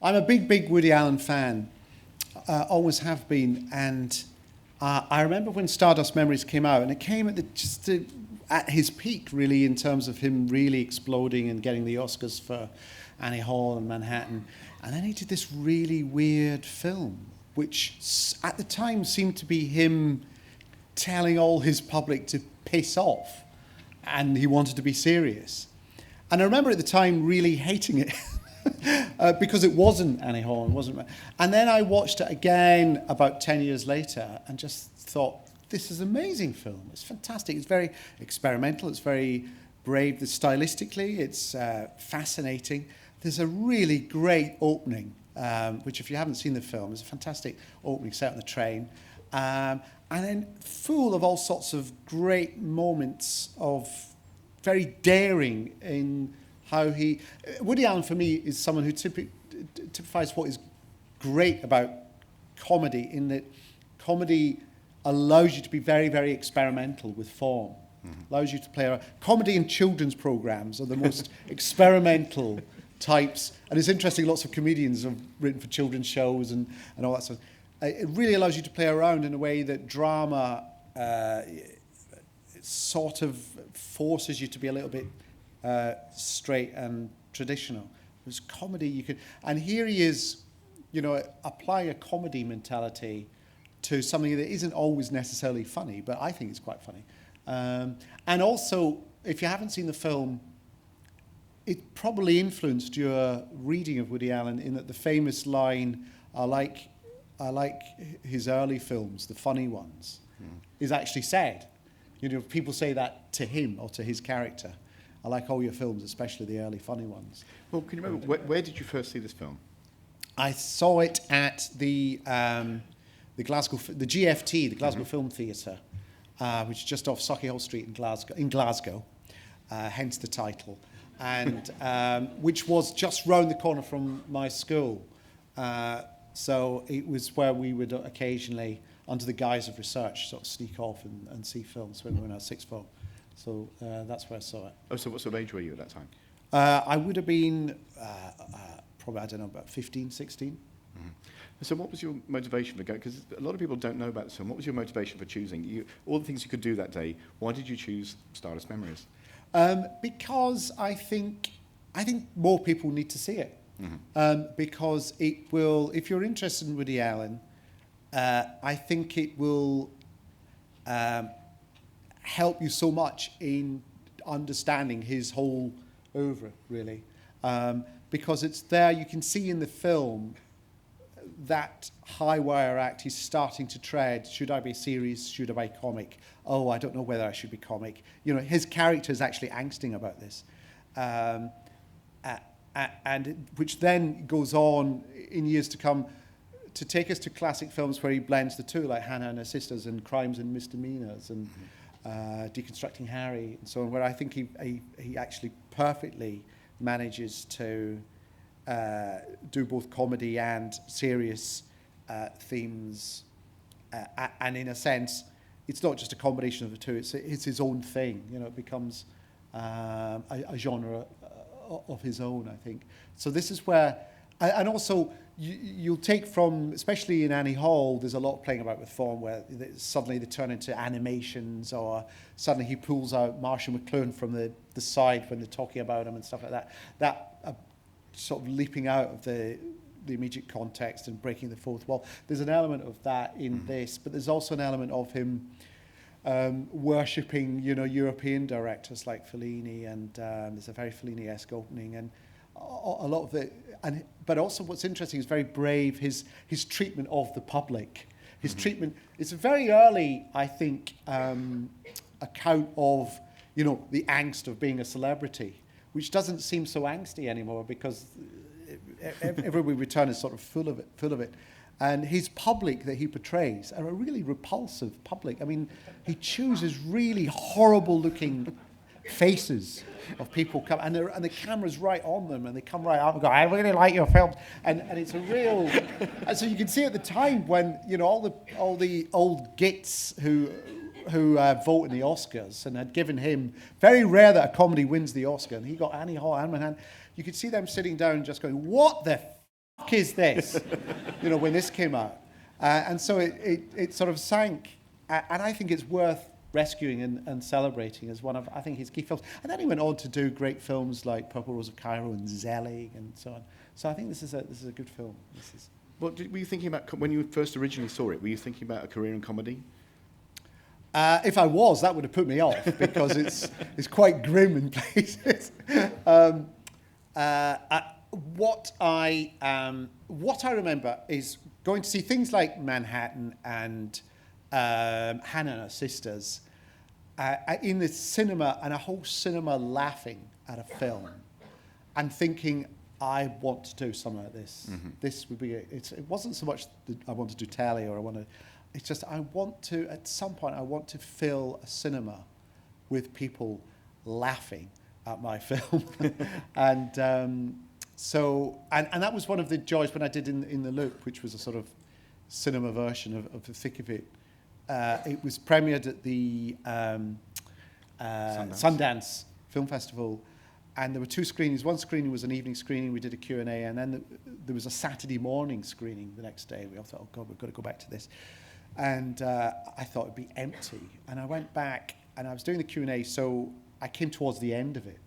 I'm a big Woody Allen fan, always have been, and I remember when Stardust Memories came out, and it came at at his peak, really, in terms of him really exploding and getting the Oscars for Annie Hall and Manhattan. And then he did this really weird film, which at the time seemed to be him telling all his public to piss off, and he wanted to be serious. And I remember at the time really hating it because it wasn't Annie Hall, and then I watched it again about 10 years later and just thought, this is an amazing film. It's fantastic. It's very experimental. It's very brave. Stylistically, it's fascinating. There's a really great opening, which if you haven't seen the film, is a fantastic opening set on the train. And then full of all sorts of great moments of very daring in how he... Woody Allen, for me, is someone who typifies what is great about comedy, in that comedy allows you to be very, very experimental with form. Allows you to play around. Comedy and children's programs are the most experimental types. And it's interesting, lots of comedians have written for children's shows and all that sort of... It really allows you to play around in a way that drama sort of forces you to be a little bit straight and traditional. Whereas comedy, you can... And here he is, applying a comedy mentality to something that isn't always necessarily funny, but I think it's quite funny. And also, if you haven't seen the film, it probably influenced your reading of Woody Allen, in that the famous line, I like his early films, the funny ones, is actually said. People say that to him or to his character. I like all your films, especially the early funny ones. Well, can you remember, where did you first see this film? I saw it at the Glasgow, the GFT, the Glasgow Film Theatre, which is just off Sauchiehall Street in Glasgow, hence the title, and which was just round the corner from my school. So it was where we would occasionally, under the guise of research, sort of sneak off and see films when we were in our sixth form. So that's where I saw it. Oh, so what sort of age were you at that time? I would have been probably, I don't know, about 15, 16. So what was your motivation for going? Because a lot of people don't know about this film. What was your motivation for choosing? All the things you could do that day, why did you choose Stardust Memories? Because I think more people need to see it. Because it will, if you're interested in Woody Allen, I think it will help you so much in understanding his whole oeuvre, really. Because it's there, you can see in the film that high wire act he's starting to tread. Should I be serious? Should I be comic? Oh, I don't know whether I should be comic. His character is actually angsting about this. And which then goes on in years to come to take us to classic films where he blends the two, like Hannah and Her Sisters and Crimes and Misdemeanors and Deconstructing Harry and so on, where I think he actually perfectly manages to do both comedy and serious themes. And in a sense, it's not just a combination of the two, it's his own thing. It becomes a genre of his own, I think. So this is where, and also you'll take from, especially in Annie Hall, there's a lot playing about with form where suddenly they turn into animations, or suddenly he pulls out Marshall McLuhan from the side when they're talking about him and stuff like that. That sort of leaping out of the immediate context and breaking the fourth wall. There's an element of that in this, but there's also an element of him worshipping, European directors like Fellini, and there's a very Fellini-esque opening, and a lot of it. But also, what's interesting is very brave his treatment of the public. His treatment. It's a very early, I think, account of the angst of being a celebrity, which doesn't seem so angsty anymore because everywhere we turn is sort of full of it. And his public that he portrays are a really repulsive public. I mean, he chooses really horrible-looking faces of people come, and the camera's right on them, and they come right up and go, "I really like your films," and it's a real. And so you can see at the time when all the old gits who vote in the Oscars and had given him, very rare that a comedy wins the Oscar, and he got Annie Hall and Manhattan. You could see them sitting down and just going, "What the is this? You know, when this came out. And so it sort of sank. And I think it's worth rescuing and celebrating as one of, I think, his key films. And then he went on to do great films like Purple Rose of Cairo and Zelig and so on. So I think this is a good film. What were you thinking about when you first originally saw it? Were you thinking about a career in comedy? If I was, that would have put me off because it's quite grim in places. What I remember is going to see things like Manhattan and Hannah and Her Sisters in the cinema, and a whole cinema laughing at a film and thinking, I want to do something like this. Mm-hmm. This would be it wasn't so much that I want to do telly or it's just I want to, at some point, I want to fill a cinema with people laughing at my film. And so that was one of the joys when I did in the Loop, which was a sort of cinema version of The Thick of It. It was premiered at the Sundance Film Festival, and there were two screenings. One screening was an evening screening. We did a Q&A, and then there was a Saturday morning screening the next day. We all thought, oh, God, we've got to go back to this. And I thought it'd be empty. And I went back, and I was doing the Q&A, so I came towards the end of it.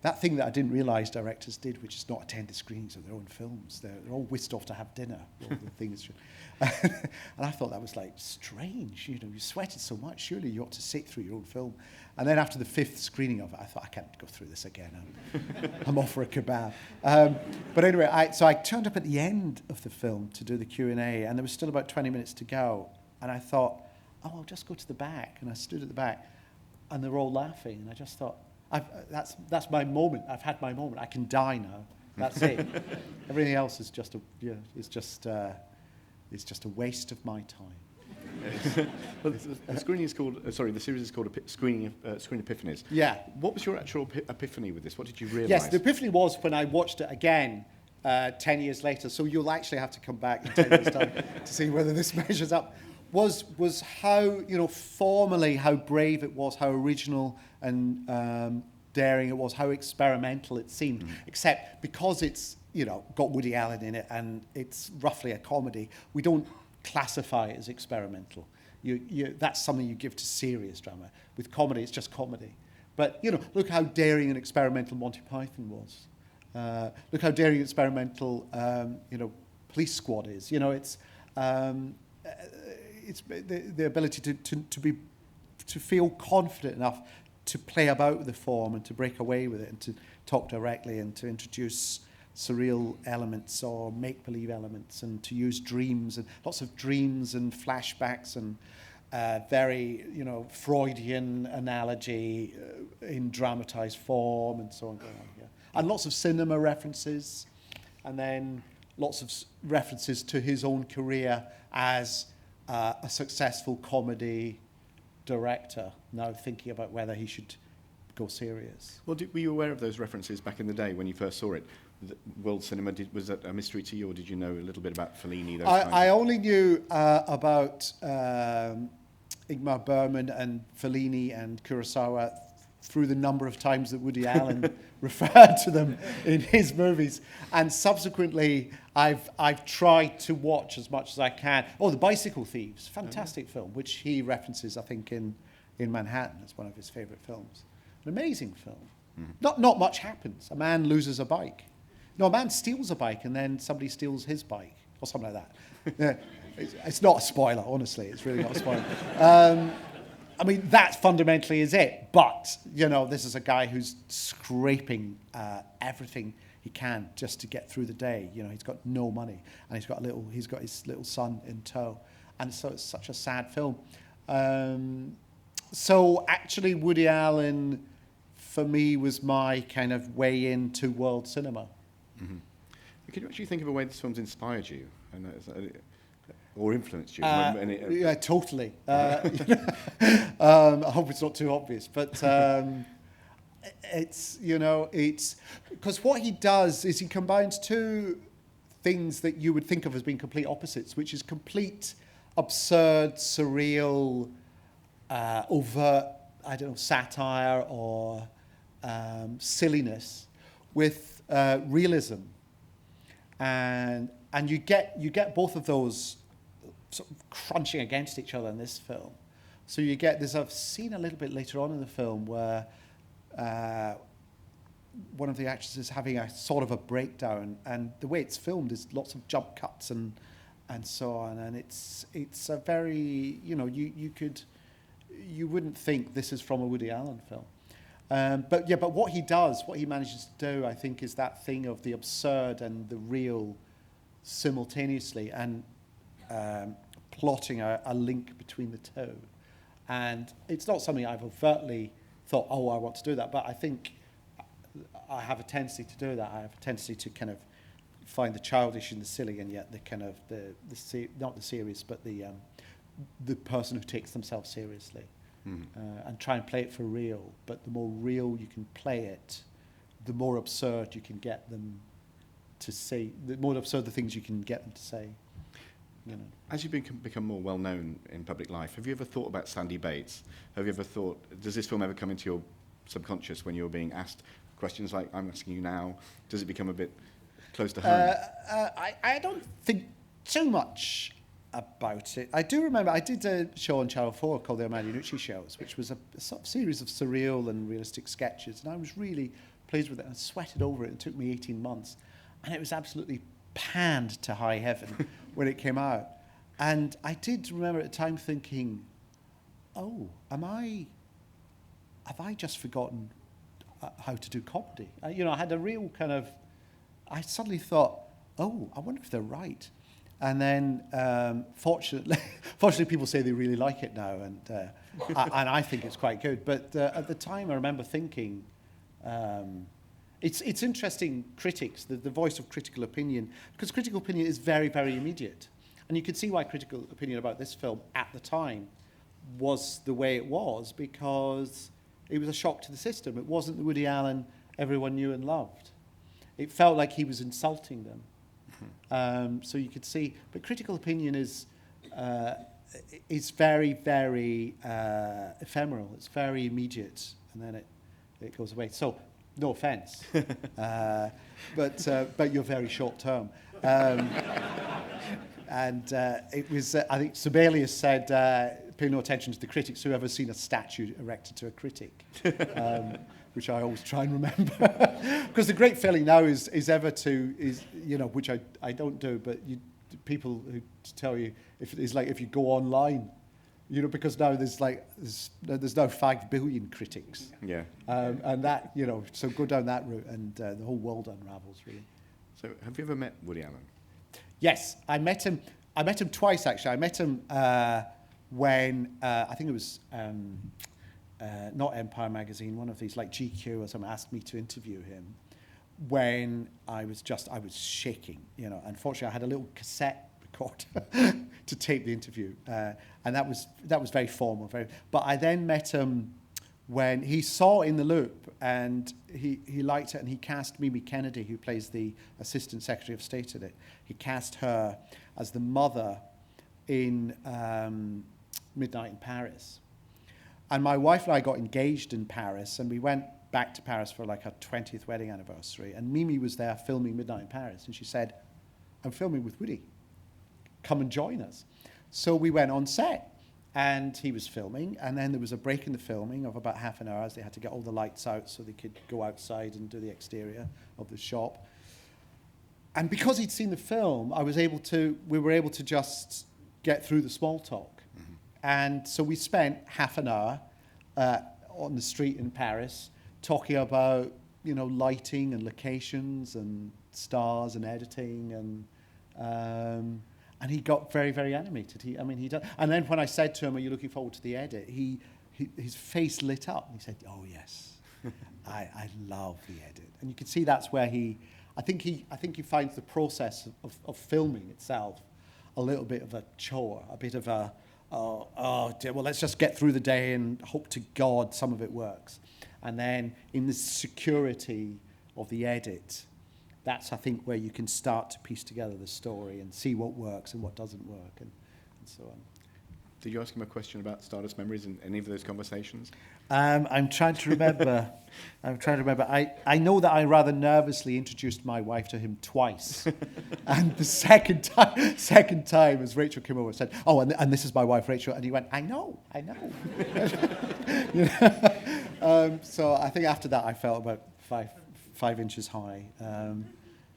That thing that I didn't realise directors did, which is not attend the screenings of their own films. They're all whisked off to have dinner. All the things. And I thought that was like strange. You know, you sweated so much. Surely you ought to sit through your own film. And then after the fifth screening of it, I thought, I can't go through this again. I'm off for a kebab. But anyway, so I turned up at the end of the film to do the Q&A, and there was still about 20 minutes to go. And I thought, oh, I'll just go to the back. And I stood at the back, and they were all laughing. And I just thought, that's my moment. I've had my moment. I can die now. That's it. Everything else is just a waste of my time. Well, the screening is called. The series is called Screen Epiphanies. Yeah. What was your actual epiphany with this? What did you realise? Yes, the epiphany was when I watched it again 10 years later. So you'll actually have to come back in 10 years' time to see whether this measures up. Was how, formally how brave it was, how original and daring it was, how experimental it seemed. Mm. Except because it's got Woody Allen in it and it's roughly a comedy, we don't classify it as experimental. That's something you give to serious drama. With comedy, it's just comedy. But look how daring and experimental Monty Python was. Look how daring and experimental Police Squad is. It's the ability to feel confident enough to play about with the form and to break away with it and to talk directly and to introduce surreal elements or make-believe elements and to use dreams and lots of dreams and flashbacks and very Freudian analogy in dramatized form and so on going on here. And lots of cinema references, and then lots of references to his own career as a successful comedy director, now thinking about whether he should go serious. Well, were you aware of those references back in the day when you first saw it? World cinema, was that a mystery to you, or did you know a little bit about Fellini? I only knew about Ingmar Bergman and Fellini and Kurosawa through the number of times that Woody Allen referred to them in his movies. And subsequently, I've tried to watch as much as I can. Oh, The Bicycle Thieves, fantastic film, which he references, I think, in Manhattan as one of his favourite films. An amazing film. Mm-hmm. Not much happens. A man loses a bike. No, a man steals a bike and then somebody steals his bike, or something like that. Yeah, it's not a spoiler, honestly. It's really not a spoiler. I mean, that fundamentally is it. But, this is a guy who's scraping everything he can just to get through the day. He's got no money, and he's got his little son in tow. And so it's such a sad film. So actually, Woody Allen, for me, was my kind of way into world cinema. Mm-hmm. Can you actually think of a way this film's inspired you? Or influenced you? Yeah, totally. I hope it's not too obvious, but it's because what he does is he combines two things that you would think of as being complete opposites, which is complete, absurd, surreal, overt, satire or silliness with realism. and you get both of those sort of crunching against each other in this film. So you get there's a scene a little bit later on in the film where one of the actresses is having a sort of a breakdown, and the way it's filmed is lots of jump cuts and so on, and it's a very, you know, you wouldn't think this is from a Woody Allen film. But what he manages to do, I think, is that thing of the absurd and the real simultaneously, and plotting a link between the two. And it's not something I've overtly thought, oh, I want to do that, but I think I have a tendency to do that. I have a tendency to kind of find the childish and the silly, and yet the kind of not the serious, but the person who takes themselves seriously, and try and play it for real. But the more real you can play it, the more absurd you can get them to say. The more absurd the things you can get them to say. You know. As you become more well known in public life, have you ever thought about Sandy Bates? Have you ever thought, does this film ever come into your subconscious when you're being asked questions like I'm asking you now? Does it become a bit close to home? I don't think too much about it. I do remember I did a show on Channel 4 called the Armando Iannucci Shows, which was a sort of series of surreal and realistic sketches, and I was really pleased with it. I sweated over it. It took me 18 months, and it was absolutely panned to high heaven when it came out. And I did remember at the time thinking, oh, have I just forgotten how to do comedy? I had a real kind of, I suddenly thought, oh, I wonder if they're right. And then, fortunately, people say they really like it now, and I think it's quite good. But at the time, I remember thinking, it's interesting, critics, the voice of critical opinion, because critical opinion is very, very immediate. And you could see why critical opinion about this film at the time was the way it was, because it was a shock to the system. It wasn't the Woody Allen everyone knew and loved. It felt like he was insulting them. So you could see, but critical opinion is very, very ephemeral. It's very immediate, and then it goes away. So, no offence, but you're very short term. And it was, I think Sibelius said, pay no attention to the critics who ever seen a statue erected to a critic, which I always try and remember. Because the great feeling now is which I don't do, but people who tell you, if you go online, because now there's now 5 billion critics. Yeah. And that, so go down that route and the whole world unravels, really. So have you ever met Woody Allen? Yes, I met him twice, actually. I met him when, I think it was not Empire magazine, one of these like GQ or something asked me to interview him when I was shaking, Unfortunately, I had a little cassette recorder to tape the interview, and that was very formal. But I then met him when he saw In the Loop, and he liked it, and he cast Mimi Kennedy, who plays the Assistant Secretary of State in it. He cast her as the mother in Midnight in Paris. And my wife and I got engaged in Paris, and we went back to Paris for like our 20th wedding anniversary, and Mimi was there filming Midnight in Paris, and she said, I'm filming with Woody. Come and join us. So we went on set. And he was filming, and then there was a break in the filming of about half an hour as they had to get all the lights out so they could go outside and do the exterior of the shop. And because he'd seen the film, we were able to just get through the small talk. Mm-hmm. And so we spent half an hour on the street in Paris talking about, lighting and locations and stars and editing and he got very, very animated. He does. And then when I said to him, "Are you looking forward to the edit?" His face lit up. And he said, "Oh yes, I love the edit." And you can see that's where I think he finds the process of filming itself a little bit of a chore, a bit of a dear, well, let's just get through the day and hope to God some of it works. And then in the security of the edit, that's, I think, where you can start to piece together the story and see what works and what doesn't work and so on. Did you ask him a question about Stardust Memories in any of those conversations? I'm trying to remember. I know that I rather nervously introduced my wife to him twice, and the second time, as Rachel came over, said, "Oh, and this is my wife, Rachel," and he went, "I know." You know? So I think after that, I felt about five inches high.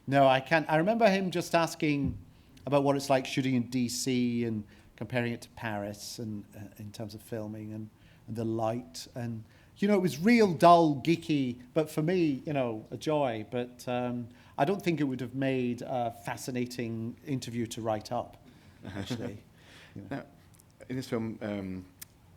No, I can't. I remember him just asking about what it's like shooting in DC and comparing it to Paris, and in terms of filming and the light, and it was real dull, geeky, but for me, a joy. But I don't think it would have made a fascinating interview to write up, actually. Now, in this film,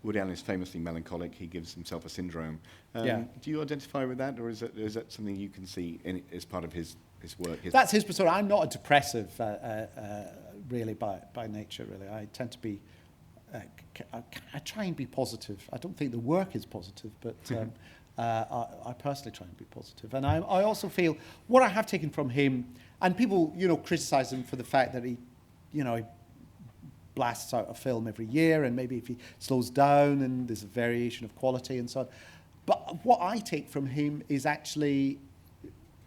Woody Allen is famously melancholic. He gives himself a syndrome. Yeah. Do you identify with that, or is that something you can see as part of his work? That's his persona. I'm not a depressive, really, by nature, really. I tend to be... I try and be positive. I don't think the work is positive, but I personally try and be positive. And I also feel what I have taken from him, and people, criticize him for the fact that he blasts out a film every year, and maybe if he slows down and there's a variation of quality and so on. But what I take from him is actually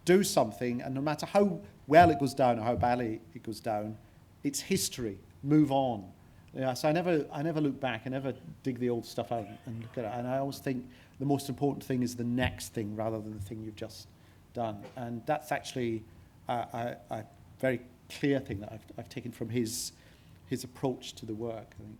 do something, and no matter how well it goes down or how badly it goes down, it's history. Move on. So I never look back. I never dig the old stuff out and look at it. And I always think the most important thing is the next thing rather than the thing you've just done. And that's actually a very clear thing that I've taken from his approach to the work, I think.